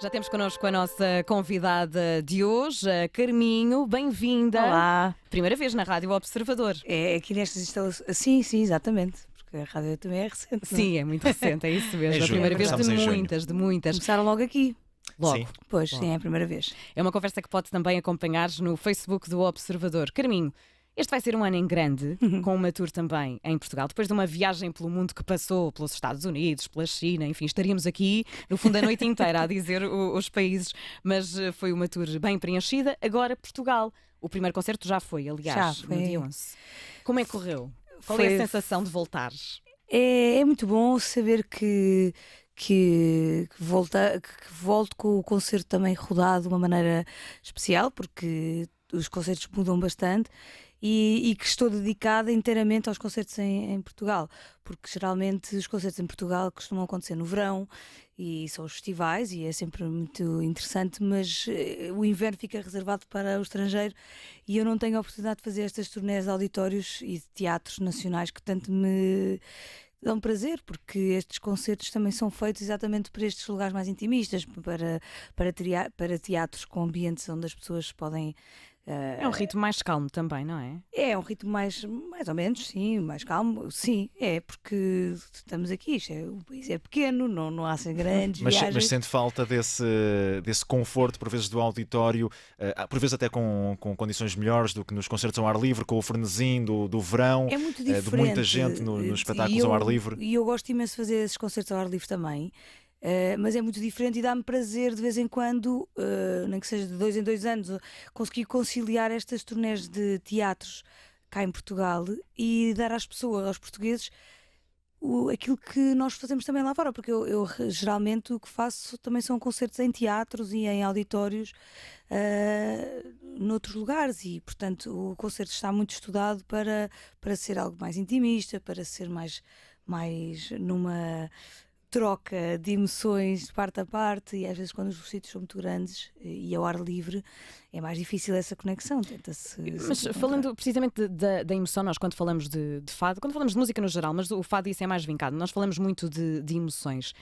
Já temos connosco a nossa convidada de hoje, a Carminho. Bem-vinda. Olá. Primeira vez na Rádio Observador. É aqui nestas instalações. Sim, exatamente. Porque a rádio também é recente. Sim, é muito recente, é isso mesmo. É A junho, primeira vez começamos em de junho. muitas. Começaram logo aqui. Logo. Sim. Pois, Logo. sim, é a primeira vez. É uma conversa que pode também acompanhar no Facebook do Observador. Carminho, este vai ser um ano em grande, com uma tour também em Portugal. Depois de uma viagem pelo mundo que passou pelos Estados Unidos, pela China, enfim, estaríamos aqui, no fundo, a noite inteira a dizer os países, mas foi uma tour bem preenchida. Agora, Portugal. O primeiro concerto já foi, aliás, Já foi. no dia 11. Como é que correu? Qual Foi- é a sensação de voltares? É muito bom saber que volto com o concerto também rodado de uma maneira especial, porque os concertos mudam bastante. E que estou dedicada inteiramente aos concertos em Portugal, porque geralmente os concertos em Portugal costumam acontecer no verão e são os festivais e é sempre muito interessante, mas o inverno fica reservado para o estrangeiro e eu não tenho a oportunidade de fazer estas turnés de auditórios e de teatros nacionais que tanto me dão prazer, porque estes concertos também são feitos exatamente para estes lugares mais intimistas, para teatros com ambientes onde as pessoas podem. É um ritmo mais calmo também, não é? É um ritmo mais ou menos, sim, mais calmo. Sim, é porque estamos aqui, o país é pequeno, não há assim grandes Mas viagens. sente falta desse conforto, por vezes, do auditório, por vezes até com condições melhores do que nos concertos ao ar livre, com o frenesim do verão, É muito diferente. de muita gente nos espetáculos ao ar livre. E eu gosto imenso de fazer esses concertos ao ar livre também. Mas é muito diferente e dá-me prazer de vez em quando, nem que seja de 2 em 2 anos, conseguir conciliar estas turnés de teatros cá em Portugal e dar às pessoas, aos portugueses, aquilo que nós fazemos também lá fora, porque eu geralmente o que faço também são concertos em teatros e em auditórios noutros lugares e portanto o concerto está muito estudado para ser algo mais intimista, para ser mais numa troca de emoções de parte a parte e às vezes quando os sítios são muito grandes e ao ar livre é mais difícil essa conexão, tenta-se Mas se encontrar. falando precisamente da emoção, nós quando falamos de fado, quando falamos de música no geral, mas o fado isso é mais vincado, nós falamos muito de emoções.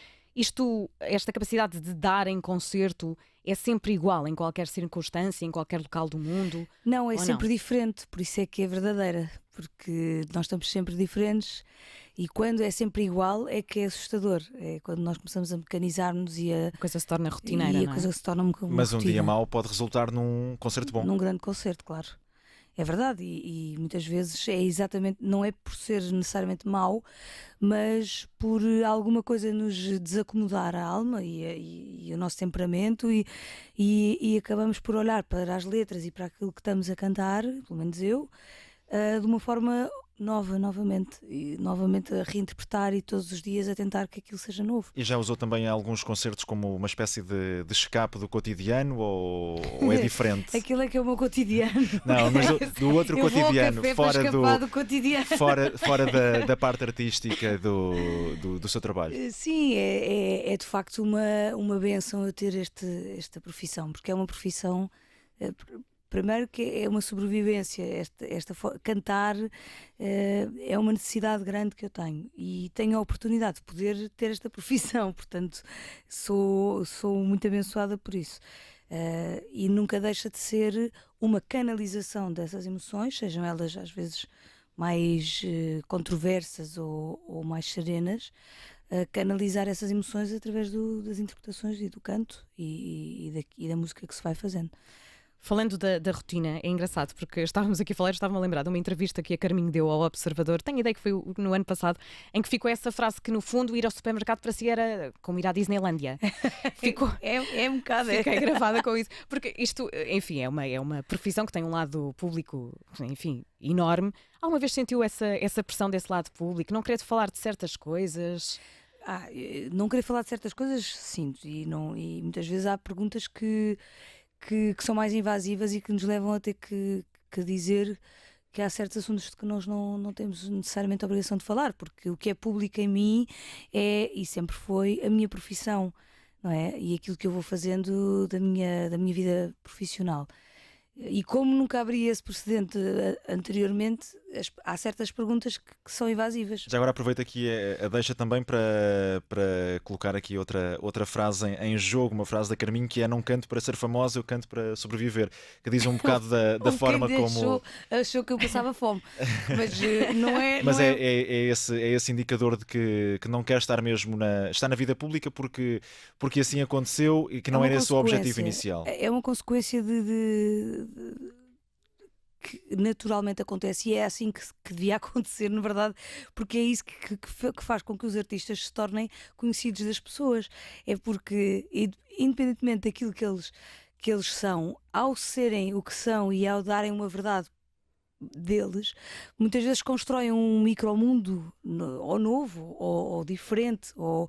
Esta capacidade de dar em concerto é sempre igual em qualquer circunstância, em qualquer local do mundo? Não, é Ou sempre não? diferente, por isso é que é verdadeira, porque nós estamos sempre diferentes e quando é sempre igual é que é assustador, é quando nós começamos a mecanizar-nos A coisa se torna rotineira, e a não é? coisa se torna uma Mas um rotina. dia mau pode resultar num concerto bom. Num grande concerto, claro. É verdade, e muitas vezes é exatamente, não é por ser necessariamente mau, mas por alguma coisa nos desacomodar a alma e o nosso temperamento e acabamos por olhar para as letras e para aquilo que estamos a cantar, pelo menos eu, de uma forma nova, novamente a reinterpretar e todos os dias a tentar que aquilo seja novo. E já usou também alguns concertos como uma espécie de escape do cotidiano ou é diferente? Aquilo é que é o meu cotidiano. Não, mas do outro Eu vou ao cotidiano, café para escapar do cotidiano. fora da parte artística do seu trabalho. Sim, é de facto uma benção eu ter esta profissão, porque é uma profissão, primeiro que é uma sobrevivência, cantar é uma necessidade grande que eu tenho e tenho a oportunidade de poder ter esta profissão, portanto sou muito abençoada por isso. E nunca deixa de ser uma canalização dessas emoções, sejam elas às vezes mais controversas ou mais serenas, canalizar essas emoções através das interpretações e do canto e da música que se vai fazendo. Falando da rotina, é engraçado porque estávamos aqui a falar, estava-me a lembrar de uma entrevista que a Carminho deu ao Observador, tenho ideia que foi no ano passado, em que ficou essa frase que no fundo ir ao supermercado para si era como ir à Disneylândia. Ficou... É um bocado. Fiquei gravada com isso, porque isto, enfim, é uma profissão que tem um lado público, enfim, enorme. Alguma vez sentiu essa pressão desse lado público? Não querer falar de certas coisas? Não querer falar de certas coisas, sinto, e muitas vezes há perguntas que são mais invasivas e que nos levam a ter que dizer que há certos assuntos de que nós não temos necessariamente a obrigação de falar, porque o que é público em mim é e sempre foi a minha profissão, não é? E aquilo que eu vou fazendo da minha vida profissional. E como nunca abri esse precedente anteriormente, há certas perguntas que são invasivas. Já agora aproveito aqui a deixa também para colocar aqui outra frase em jogo, uma frase da Carminho, que é: não canto para ser famosa, eu canto para sobreviver, que diz um bocado da forma como... Achou que eu passava fome, mas não é... Mas não é esse indicador de que não quer estar mesmo está na vida pública porque assim aconteceu e que não era esse o objetivo inicial. É uma consequência que naturalmente acontece, e é assim que devia acontecer, na verdade, porque é isso que faz com que os artistas se tornem conhecidos das pessoas. É porque, independentemente daquilo que eles são, ao serem o que são e ao darem uma verdade deles, muitas vezes constroem um micromundo ou novo ou diferente, ou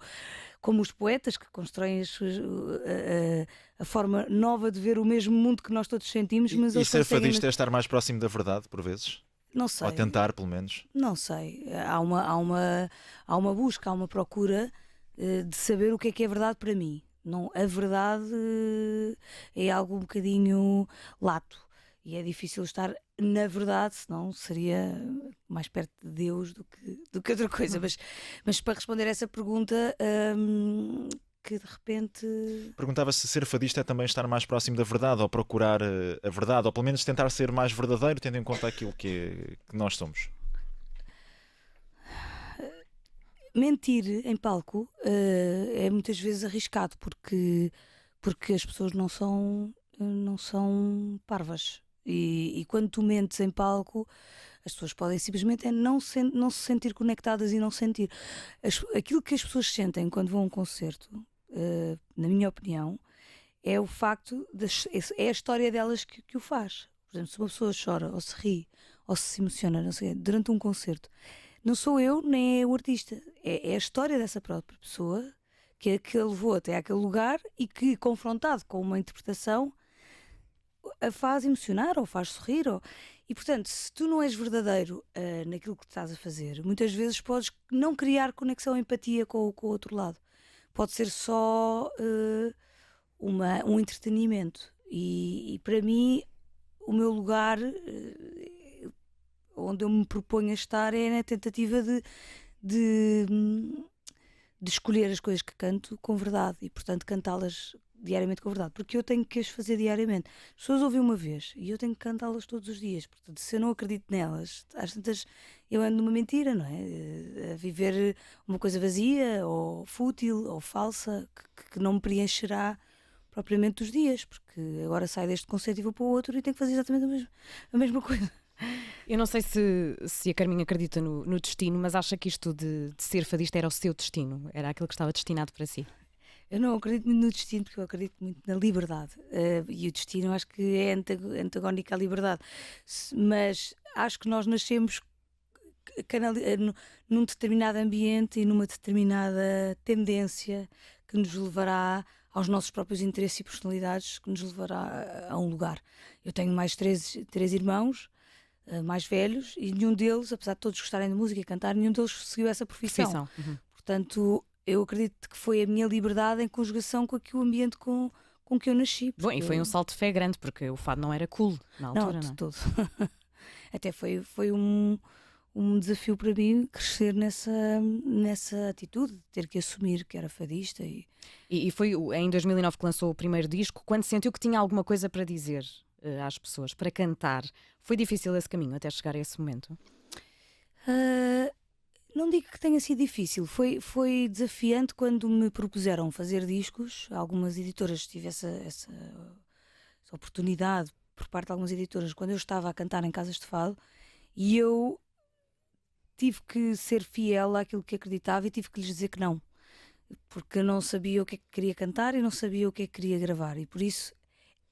como os poetas que constroem a forma nova de ver o mesmo mundo que nós todos sentimos, mas E eles ser conseguem... fadista é estar mais próximo da verdade, por vezes? Não sei. Ou tentar, pelo menos? Não sei. Há uma busca, há uma procura de saber o que é verdade para mim. Não, a verdade é algo um bocadinho lato. E é difícil estar na verdade, senão seria mais perto de Deus do que outra coisa. Mas para responder a essa pergunta, que de repente... Perguntava se ser fadista é também estar mais próximo da verdade, ou procurar a verdade, ou pelo menos tentar ser mais verdadeiro, tendo em conta aquilo que nós somos. Mentir em palco é muitas vezes arriscado, porque as pessoas não são parvas. E quando tu mentes em palco, as pessoas podem simplesmente não se sentir conectadas e não sentir. Aquilo que as pessoas sentem quando vão a um concerto, na minha opinião, é o facto, é a história delas que o faz. Por exemplo, se uma pessoa chora, ou se ri, ou se emociona, não sei, durante um concerto, não sou eu nem é o artista, é a história dessa própria pessoa que a levou até aquele lugar e que, confrontado com uma interpretação, a faz emocionar ou faz sorrir. E portanto, se tu não és verdadeiro naquilo que estás a fazer, muitas vezes podes não criar conexão, empatia com o outro lado. Pode ser só um entretenimento. E para mim, o meu lugar, onde eu me proponho a estar, é na tentativa de escolher as coisas que canto com verdade e, portanto, cantá-las diariamente com verdade, porque eu tenho que as fazer diariamente. As pessoas ouvem uma vez e eu tenho que cantá-las todos os dias. Portanto, se eu não acredito nelas, às tantas eu ando numa mentira, não é? A viver uma coisa vazia ou fútil ou falsa que não me preencherá propriamente os dias, porque agora saio deste concerto e vou para o outro e tenho que fazer exatamente a mesma coisa. Eu não sei se a Carminha acredita no destino, mas acha que isto de ser fadista era o seu destino? Era aquilo que estava destinado para si? Eu não acredito muito no destino, porque eu acredito muito na liberdade. E o destino eu acho que é antagónico à liberdade. Mas acho que nós nascemos num determinado ambiente e numa determinada tendência que nos levará aos nossos próprios interesses e personalidades, que nos levará a um lugar. Eu tenho mais três irmãos mais velhos e nenhum deles, apesar de todos gostarem de música e cantar, nenhum deles seguiu essa profissão. Uhum. Portanto, eu acredito que foi a minha liberdade em conjugação com o ambiente com que eu nasci. Bom, e foi um salto de fé grande, porque o fado não era cool na altura, não é? De todo. Até foi um desafio para mim crescer nessa atitude, de ter que assumir que era fadista. E foi em 2009 que lançou o primeiro disco, quando sentiu que tinha alguma coisa para dizer às pessoas, para cantar. Foi difícil esse caminho até chegar a esse momento? Não digo que tenha sido difícil, foi desafiante quando me propuseram fazer discos. Algumas editoras, tive essa oportunidade por parte de algumas editoras quando eu estava a cantar em casas de fado, e eu tive que ser fiel àquilo que acreditava e tive que lhes dizer que não, porque eu não sabia o que é que queria cantar e não sabia o que é que queria gravar, e por isso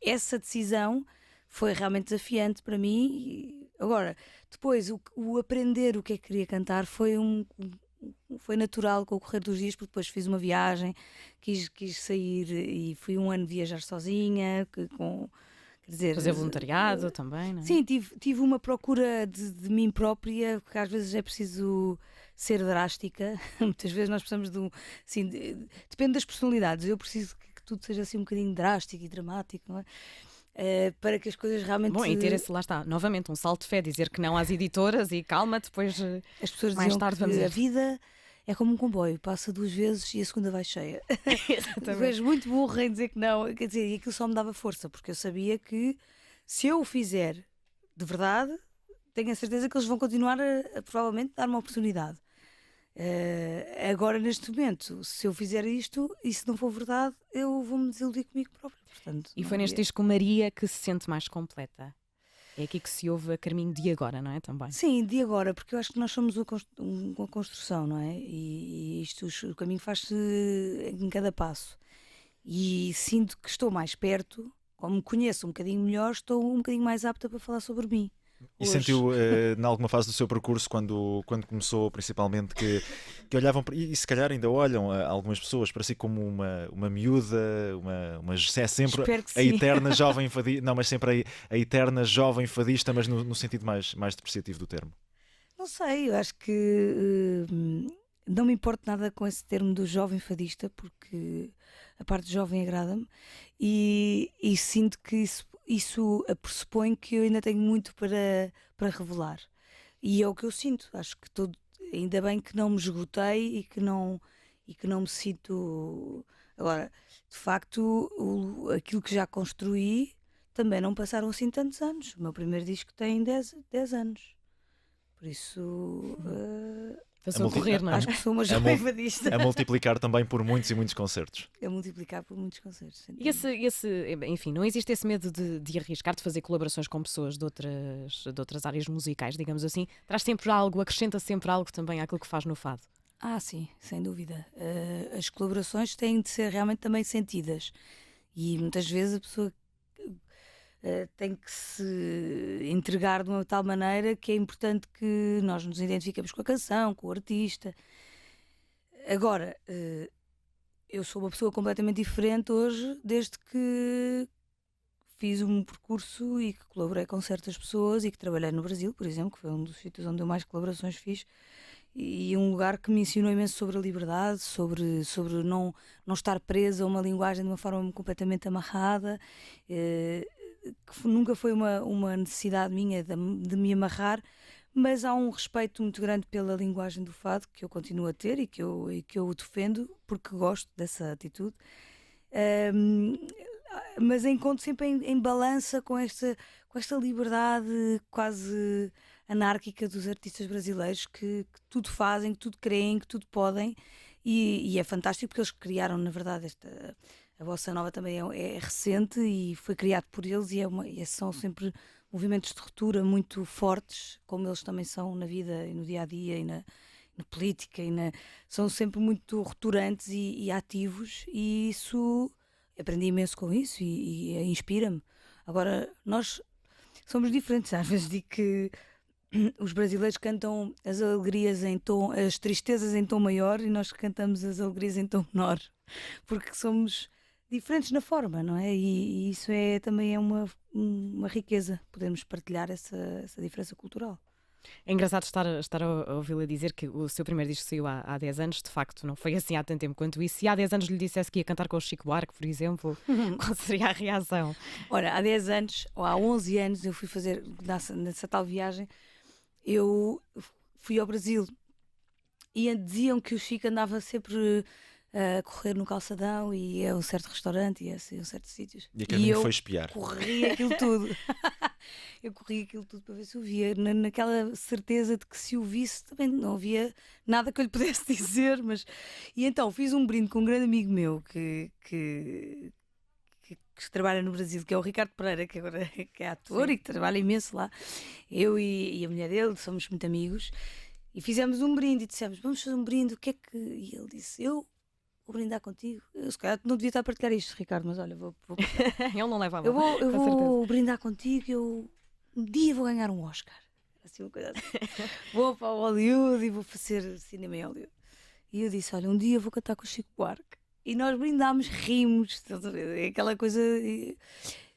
essa decisão foi realmente desafiante para mim. Agora, depois, o aprender o que é que queria cantar foi natural com o correr dos dias, porque depois fiz uma viagem, quis sair e fui um ano viajar sozinha, quer dizer, fazer voluntariado também, não é? Sim, tive uma procura de mim própria, porque às vezes é preciso ser drástica. Muitas vezes nós precisamos depende das personalidades. Eu preciso que tudo seja assim um bocadinho drástico e dramático, não é? para que as coisas realmente... Bom, e ter esse, lá está, novamente, um salto de fé, dizer que não às editoras e calma, depois As pessoas mais diziam tarde que vamos a ver. vida é como um comboio, passa 2 vezes e a segunda vai cheia. Exatamente. Vejo muito burro em dizer que não, quer dizer, e aquilo só me dava força, porque eu sabia que se eu o fizer de verdade, tenho a certeza que eles vão continuar a provavelmente dar uma oportunidade. Agora, neste momento, se eu fizer isto e se não for verdade, eu vou-me desiludir comigo próprio. Portanto, E não foi neste havia- disco Maria que se sente mais completa. É aqui que se ouve a Carminho de agora, não é? Também. Sim, de agora, porque eu acho que nós somos uma construção, não é? E isto, o caminho faz-se em cada passo. E sinto que estou mais perto, como me conheço um bocadinho melhor, estou um bocadinho mais apta para falar sobre mim. E Hoje. sentiu, em alguma fase do seu percurso, quando começou, principalmente, que olhavam, e se calhar ainda olham algumas pessoas para si como uma miúda, é sempre Espero que a sim. eterna jovem fadista, não, mas sempre a eterna jovem fadista, mas no sentido mais depreciativo do termo. Não sei, eu acho que não me importa nada com esse termo do jovem fadista, porque a parte jovem agrada-me e sinto que isso pressupõe que eu ainda tenho muito para revelar. E é o que eu sinto. Acho que ainda bem que não me esgotei e que não me sinto. Agora, de facto, aquilo que já construí também não passaram assim tantos anos. O meu primeiro disco tem 10 anos. Por isso, Passou a correr, não é? acho que sou uma jovem fadista. A multiplicar também por muitos e muitos concertos. A multiplicar por muitos concertos. E enfim, não existe esse medo de arriscar, de fazer colaborações com pessoas de outras áreas musicais, digamos assim. Traz sempre algo, acrescenta sempre algo também àquilo que faz no fado. Sim, sem dúvida. As colaborações têm de ser realmente também sentidas. E muitas vezes a pessoa tem que se entregar de uma tal maneira que é importante que nós nos identifiquemos com a canção, com o artista. Agora, eu sou uma pessoa completamente diferente hoje, desde que fiz um percurso e que colaborei com certas pessoas e que trabalhei no Brasil, por exemplo, que foi um dos sítios onde eu mais colaborações fiz, e um lugar que me ensinou imenso sobre a liberdade, sobre não estar presa a uma linguagem de uma forma completamente amarrada, que nunca foi uma necessidade minha de me amarrar, mas há um respeito muito grande pela linguagem do fado que eu continuo a ter e que eu defendo porque gosto dessa atitude. Mas encontro sempre em balança com esta liberdade quase anárquica dos artistas brasileiros que tudo fazem, que tudo creem, que tudo podem, e é fantástico porque eles criaram, na verdade, a bossa nova também é recente e foi criado por eles e são sempre movimentos de ruptura muito fortes, como eles também são na vida e no dia-a-dia e na política, são sempre muito rupturantes e ativos, e isso... Aprendi imenso com isso e inspira-me. Agora, nós somos diferentes. Às vezes digo que os brasileiros cantam as alegrias as tristezas em tom maior e nós cantamos as alegrias em tom menor, porque somos diferentes na forma, não é? E isso também é uma riqueza, podermos partilhar essa diferença cultural. É engraçado estar a ouvi-la dizer que o seu primeiro disco saiu há 10 anos, de facto não foi assim há tanto tempo quanto isso. Se há 10 anos lhe dissesse que ia cantar com o Chico Buarque, por exemplo, qual seria a reação? Ora, há 10 anos, ou há 11 anos, eu fui fazer, nessa tal viagem, eu fui ao Brasil e diziam que o Chico andava sempre a correr no calçadão e a um certo restaurante e a um certo sítios. E a Carminho foi espiar. Corri aquilo tudo. Eu corri aquilo tudo para ver se o via, naquela certeza de que se o visse também não havia nada que eu lhe pudesse dizer. E então fiz um brinde com um grande amigo meu que trabalha no Brasil, que é o Ricardo Pereira, que agora é ator. Sim. E que trabalha imenso lá. Eu e a mulher dele somos muito amigos e fizemos um brinde e dissemos, vamos fazer um brinde, o que é que... E ele disse, eu vou brindar contigo. Eu se calhar não devia estar a partilhar isto, Ricardo, mas olha, vou... Ele não leva a mão. Eu vou brindar contigo, um dia vou ganhar um Oscar. Assim, uma coisa assim. Vou para o Hollywood e vou fazer cinema em Hollywood. E eu disse, olha, um dia vou cantar com o Chico Buarque. E nós brindámos, rimos, é aquela coisa...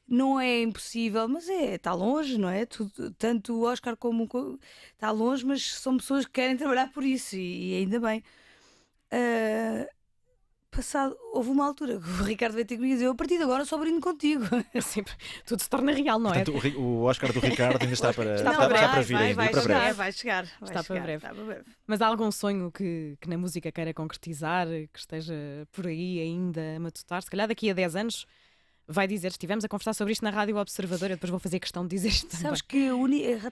Não é impossível, mas está longe, não é? Tanto o Oscar como está longe, mas são pessoas que querem trabalhar por isso e ainda bem. houve uma altura que o Ricardo veio ter comigo e disse: eu a partir de agora só brindo contigo. Assim, tudo se torna real, não é? Portanto, o Oscar do Ricardo ainda está para, Está para vir ainda, vai para chegar, breve. vai chegar. Está para breve. Está para breve. Mas há algum sonho que na música queira concretizar, que esteja por aí ainda a matutar? Se calhar daqui a 10 anos vai dizer: estivemos a conversar sobre isto na Rádio Observador, eu depois vou fazer questão de dizer isto também. Sabes que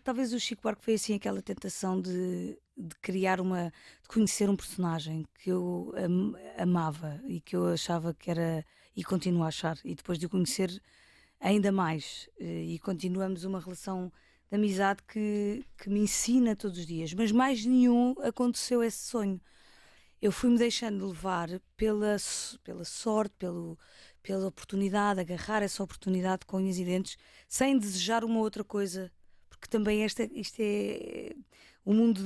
talvez o Chico Buarque foi assim aquela tentação de criar de conhecer um personagem que eu amava e que eu achava que era, e continuo a achar, e depois de o conhecer ainda mais, e continuamos uma relação de amizade que me ensina todos os dias, mas mais nenhum aconteceu esse sonho. Eu fui-me deixando levar pela sorte, pela oportunidade, agarrar essa oportunidade com unhas e dentes, sem desejar uma outra coisa, porque também isto é o mundo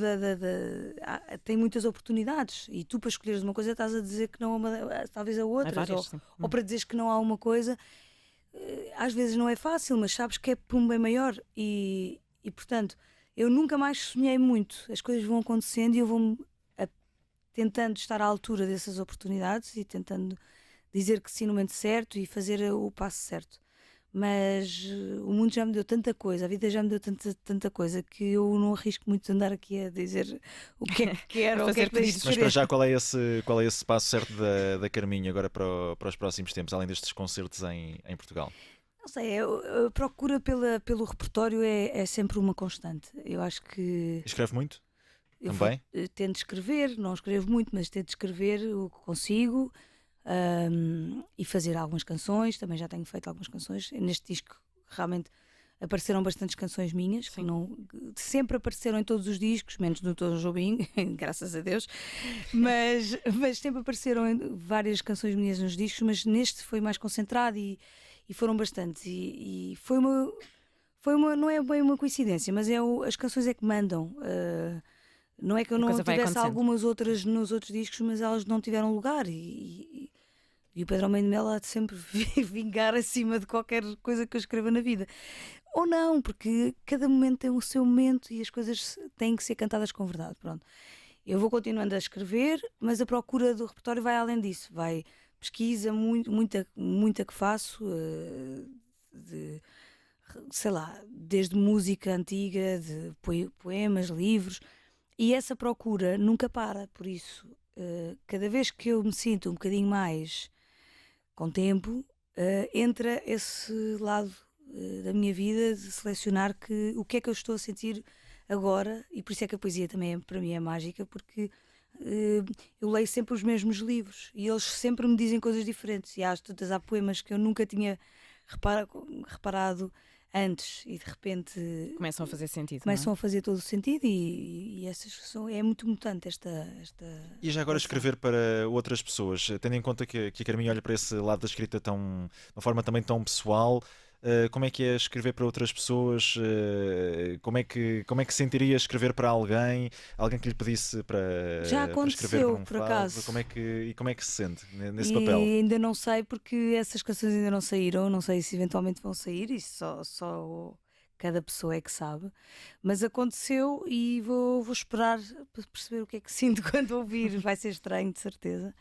tem muitas oportunidades, e tu, para escolheres uma coisa, estás a dizer que não há talvez a outra, ou para dizeres que não há uma coisa, às vezes não é fácil, mas sabes que é por um bem maior, e portanto eu nunca mais sonhei muito. As coisas vão acontecendo e eu vou tentando estar à altura dessas oportunidades e tentando dizer que sim no momento certo e fazer o passo certo. Mas o mundo já me deu tanta coisa, a vida já me deu tanta coisa, que eu não arrisco muito de andar aqui a dizer o que é que quero, o que é que deixo de Mas para já, qual é esse passo certo da Carminho agora para os próximos tempos, além destes concertos em Portugal? Não sei, a procura pelo repertório é sempre uma constante. Eu acho que... Escreve muito? Também? Tento escrever, não escrevo muito, mas tento escrever o que consigo. E fazer algumas canções, também já tenho feito algumas canções. Neste disco realmente apareceram bastantes canções minhas, que não, sempre apareceram em todos os discos, menos no Tom Jobim, graças a Deus, mas sempre apareceram várias canções minhas nos discos, mas neste foi mais concentrado e foram bastantes, e foi uma, não é bem uma coincidência, mas as canções é que mandam. Não é que eu não tivesse algumas outras nos outros discos, mas elas não tiveram lugar, e o Pedro Almeida Melo há de sempre vingar acima de qualquer coisa que eu escreva na vida. Ou não, porque cada momento tem o seu momento e as coisas têm que ser cantadas com verdade. Pronto. Eu vou continuando a escrever, mas a procura do repertório vai além disso. Vai pesquisa, muita que faço, sei lá, desde música antiga, de poemas, livros. E essa procura nunca para, por isso, cada vez que eu me sinto um bocadinho mais com tempo, entra esse lado da minha vida de selecionar o que é que eu estou a sentir agora, e por isso é que a poesia também para mim é mágica, porque eu leio sempre os mesmos livros e eles sempre me dizem coisas diferentes, e há poemas que eu nunca tinha reparado antes, e de repente começam a fazer sentido. Começam a fazer todo o sentido, e é muito mutante esta. E já agora escrever para outras pessoas, tendo em conta que a Carminho olha para esse lado da escrita de uma forma também tão pessoal, como é que é escrever para outras pessoas? Como é que sentiria escrever para alguém que lhe pedisse para já aconteceu, para por acaso. Como é que se sente nesse papel? Ainda não sei, porque essas canções ainda não saíram, não sei se eventualmente vão sair, isso só cada pessoa é que sabe, mas aconteceu, e vou esperar para perceber o que é que sinto quando ouvir. Vai ser estranho, de certeza,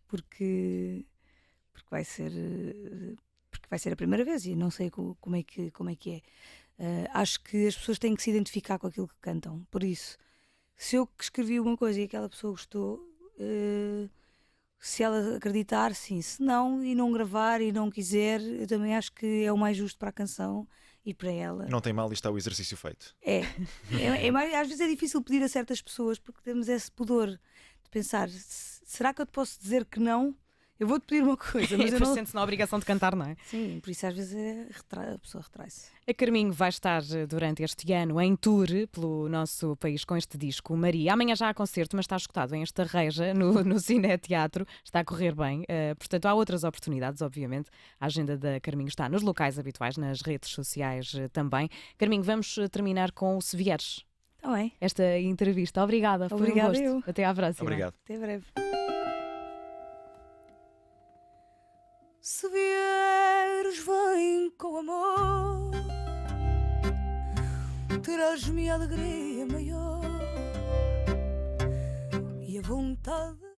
porque vai ser a primeira vez e não sei como é que é. Acho que as pessoas têm que se identificar com aquilo que cantam, por isso, se eu escrevi uma coisa e aquela pessoa gostou, se ela acreditar, sim. Se não, e não gravar e não quiser, eu também acho que é o mais justo para a canção e para ela. Não tem mal, e está o exercício feito. Às vezes é difícil pedir a certas pessoas, porque temos esse pudor de pensar: será que eu te posso dizer que não? Eu vou-te pedir uma coisa, mas eu não... sente-se na obrigação de cantar, não é? Sim, por isso às vezes a pessoa retrai-se. A Carminho vai estar durante este ano em tour pelo nosso país com este disco, Maria. Amanhã já há concerto, mas está escutado em esta reja no Cine Teatro. Está a correr bem. Portanto, há outras oportunidades, obviamente. A agenda da Carminho está nos locais habituais, nas redes sociais também. Carminho, vamos terminar com o Se Vieres. Está bem. Esta entrevista. Obrigada. Foi um gosto. Até à próxima. Obrigado. Até breve. Se vieres, vem com amor, terás-me a alegria maior e a vontade